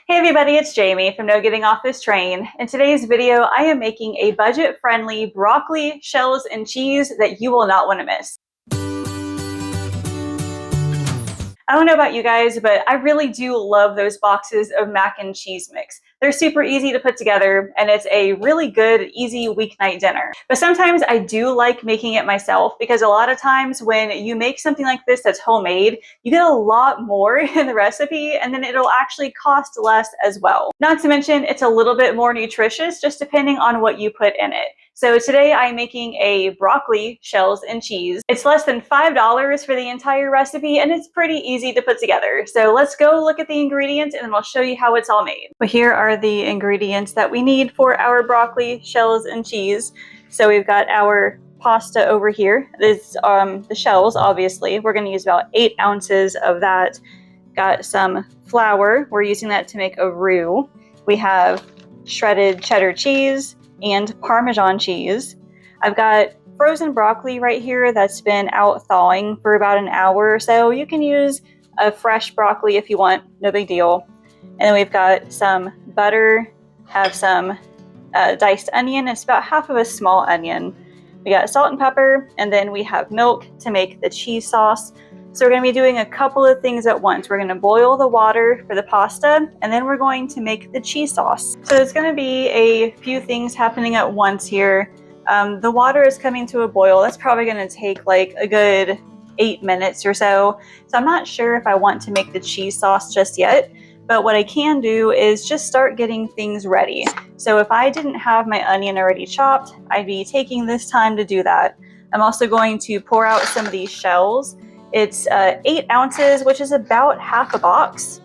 Hey everybody, it's Jamie from No Getting Off This Train. In today's video, I am making a budget-friendly broccoli, shells, and cheese that you will not want to miss. I don't know about you guys, but I really do love those boxes of mac and cheese mix. They're super easy to put together, and it's a really good, easy weeknight dinner. But sometimes I do like making it myself because a lot of times when you make something like this that's homemade, you get a lot more in the recipe, and then it'll actually cost less as well. Not to mention, it's a little bit more nutritious just depending on what you put in it. So today I'm making a broccoli, shells, and cheese. It's less than $5 for the entire recipe, and it's pretty easy to put together. So let's go look at the ingredients and then I'll show you how it's all made. But here are the ingredients that we need for our broccoli, shells, and cheese. So we've got our pasta over here. This the shells, obviously. We're going to use about 8 ounces of that. Got some flour. We're using that to make a roux. We have shredded cheddar cheese and Parmesan cheese. I've got frozen broccoli right here that's been out thawing for about an hour or so. You can use a fresh broccoli if you want, no big deal. And then we've got some butter, have some diced onion. It's about half of a small onion. We got salt and pepper, and then we have milk to make the cheese sauce. So we're going to be doing a couple of things at once. We're going to boil the water for the pasta, and then we're going to make the cheese sauce. So there's going to be a few things happening at once here. The water is coming to a boil. That's probably going to take like a good 8 minutes or so. So I'm not sure if I want to make the cheese sauce just yet, but what I can do is just start getting things ready. So if I didn't have my onion already chopped, I'd be taking this time to do that. I'm also going to pour out some of these shells. It's 8 ounces, which is about half a box.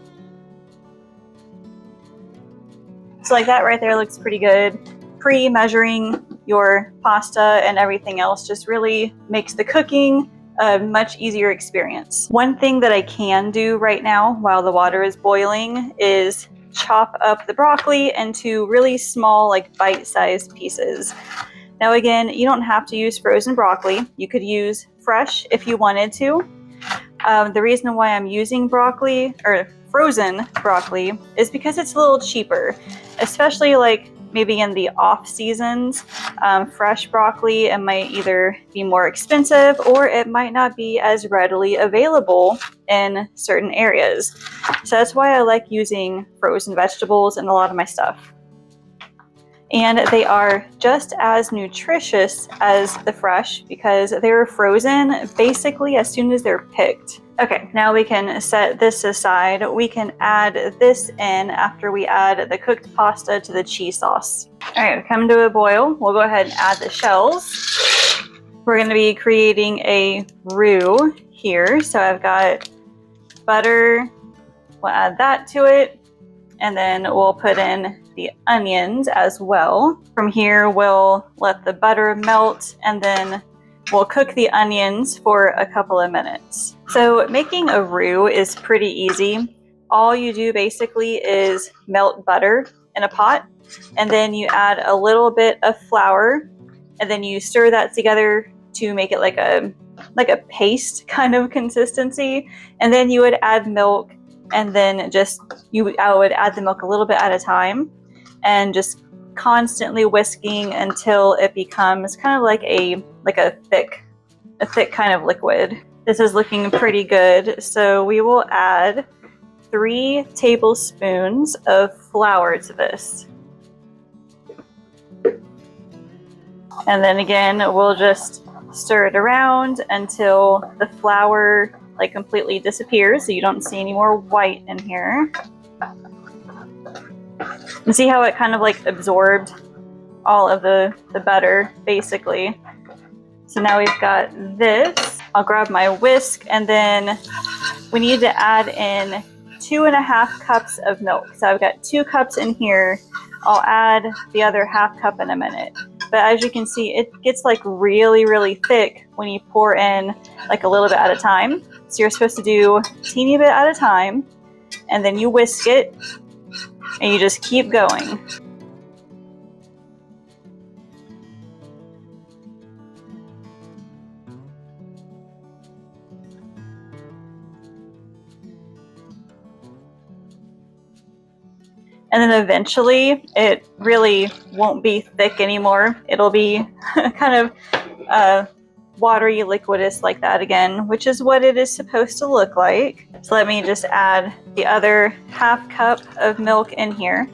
So like that right there looks pretty good. Pre-measuring your pasta and everything else just really makes the cooking a much easier experience. One thing that I can do right now while the water is boiling is chop up the broccoli into really small, like bite-sized pieces. Now again, you don't have to use frozen broccoli. You could use fresh if you wanted to. The reason why I'm using broccoli or frozen broccoli is because it's a little cheaper, especially like maybe in the off seasons. Fresh broccoli, it might either be more expensive or it might not be as readily available in certain areas. So that's why I like using frozen vegetables in a lot of my stuff. And they are just as nutritious as the fresh because they're frozen basically as soon as they're picked. Okay, now we can set this aside. We can add this in after we add the cooked pasta to the cheese sauce. All right, come to a boil. We'll go ahead and add the shells. We're going to be creating a roux here. So I've got butter. We'll add that to it. And then we'll put in the onions as well. From here, we'll let the butter melt and then we'll cook the onions for a couple of minutes. So making a roux is pretty easy. All you do basically is melt butter in a pot and then you add a little bit of flour and then you stir that together to make it like a paste kind of consistency. And then you would add milk and then I would add the milk a little bit at a time and just constantly whisking until it becomes kind of like a thick kind of liquid. This is looking pretty good. So we will add 3 tablespoons of flour to this. And then again, we'll just stir it around until the flour like completely disappears so you don't see any more white in here. And see how it kind of like absorbed all of the butter basically. So now we've got this. I'll grab my whisk and then we need to add in 2.5 cups of milk. So I've got 2 cups in here. I'll add the other half cup in a minute. But as you can see, it gets like really, really thick when you pour in like a little bit at a time. So you're supposed to do a teeny bit at a time and then you whisk it and you just keep going. And then eventually it really won't be thick anymore. It'll be kind of watery, liquidous like that again, which is what it is supposed to look like. So let me just add the other half cup of milk in here.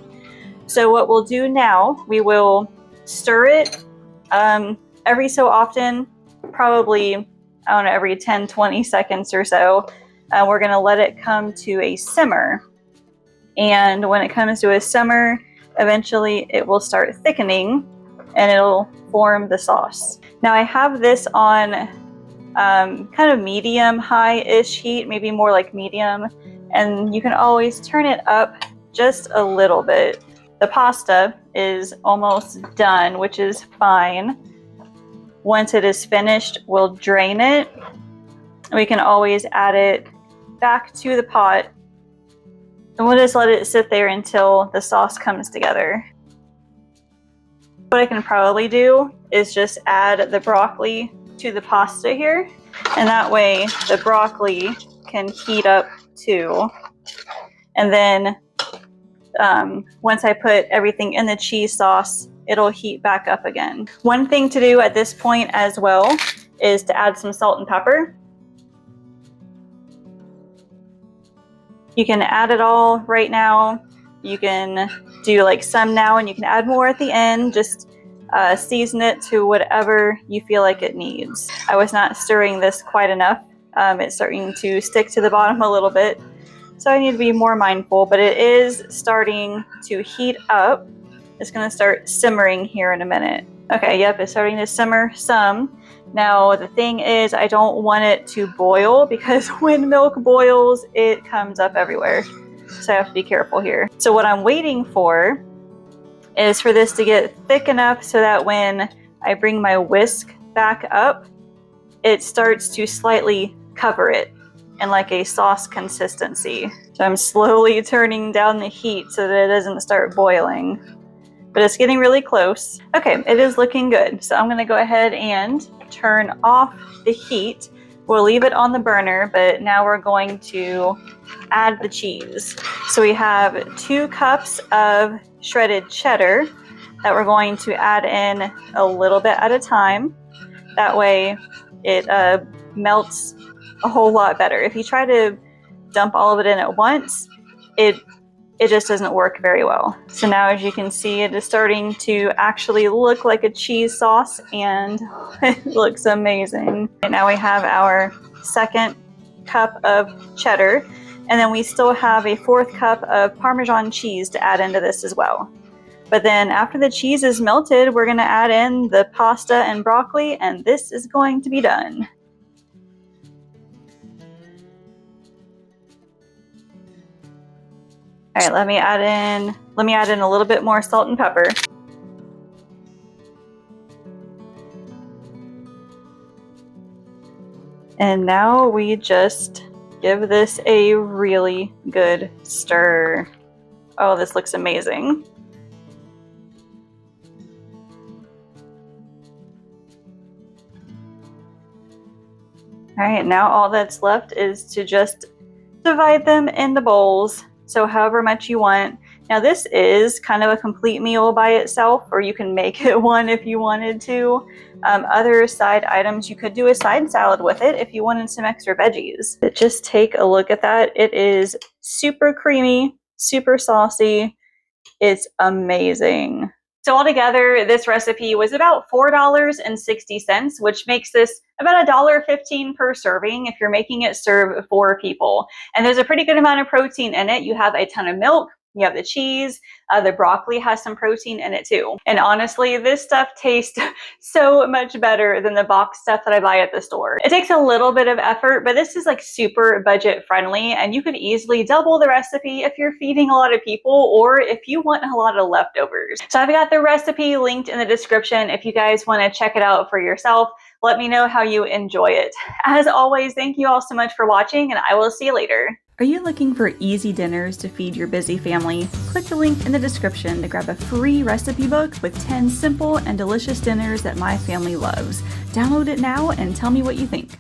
So what we'll do now, we will stir it every so often, probably, I don't know, every 10-20 seconds or so. We're going to let it come to a simmer. And when it comes to a simmer, eventually it will start thickening and it'll form the sauce. Now I have this on kind of medium high-ish heat, maybe more like medium, and you can always turn it up just a little bit. The pasta is almost done, which is fine. Once it is finished, we'll drain it. We can always add it back to the pot, and we'll just let it sit there until the sauce comes together. What I can probably do is just add the broccoli to the pasta here, and that way the broccoli can heat up too. And then once I put everything in the cheese sauce, it'll heat back up again. One thing to do at this point as well is to add some salt and pepper. You can add it all right now. You can do like some now and you can add more at the end. Just season it to whatever you feel like it needs. I was not stirring this quite enough. It's starting to stick to the bottom a little bit. So I need to be more mindful, but it is starting to heat up. It's going to start simmering here in a minute. Okay, yep, it's starting to simmer some. Now the thing is, I don't want it to boil because when milk boils, it comes up everywhere. So I have to be careful here. So what I'm waiting for is for this to get thick enough so that when I bring my whisk back up, it starts to slightly cover it in like a sauce consistency. So I'm slowly turning down the heat so that it doesn't start boiling. But it's getting really close. Okay, it is looking good. So I'm gonna go ahead and turn off the heat. We'll leave it on the burner, but now we're going to add the cheese. So we have 2 cups of shredded cheddar that we're going to add in a little bit at a time. That way it melts a whole lot better. If you try to dump all of it in at once, it just doesn't work very well. So now as you can see, it is starting to actually look like a cheese sauce and it looks amazing. And now we have our 2nd cup of cheddar, and then we still have a 4th cup of Parmesan cheese to add into this as well. But then after the cheese is melted, we're gonna add in the pasta and broccoli, and this is going to be done. All right, let me add in a little bit more salt and pepper. And now we just give this a really good stir. Oh, this looks amazing. All right, now all that's left is to just divide them into bowls. So however much you want. Now this is kind of a complete meal by itself, or you can make it one if you wanted to. Other side items, you could do a side salad with it if you wanted some extra veggies. But just take a look at that. It is super creamy, super saucy. It's amazing. So altogether, this recipe was about $4.60, which makes this about $1.15 per serving if you're making it serve 4 people. And there's a pretty good amount of protein in it. You have a ton of milk, you have the cheese, the broccoli has some protein in it too. And honestly, this stuff tastes so much better than the box stuff that I buy at the store. It takes a little bit of effort, but this is like super budget friendly, and you could easily double the recipe if you're feeding a lot of people or if you want a lot of leftovers. So I've got the recipe linked in the description if you guys want to check it out for yourself. Let me know how you enjoy it. As always, thank you all so much for watching, and I will see you later. Are you looking for easy dinners to feed your busy family? Click the link in the description to grab a free recipe book with 10 simple and delicious dinners that my family loves. Download it now and tell me what you think.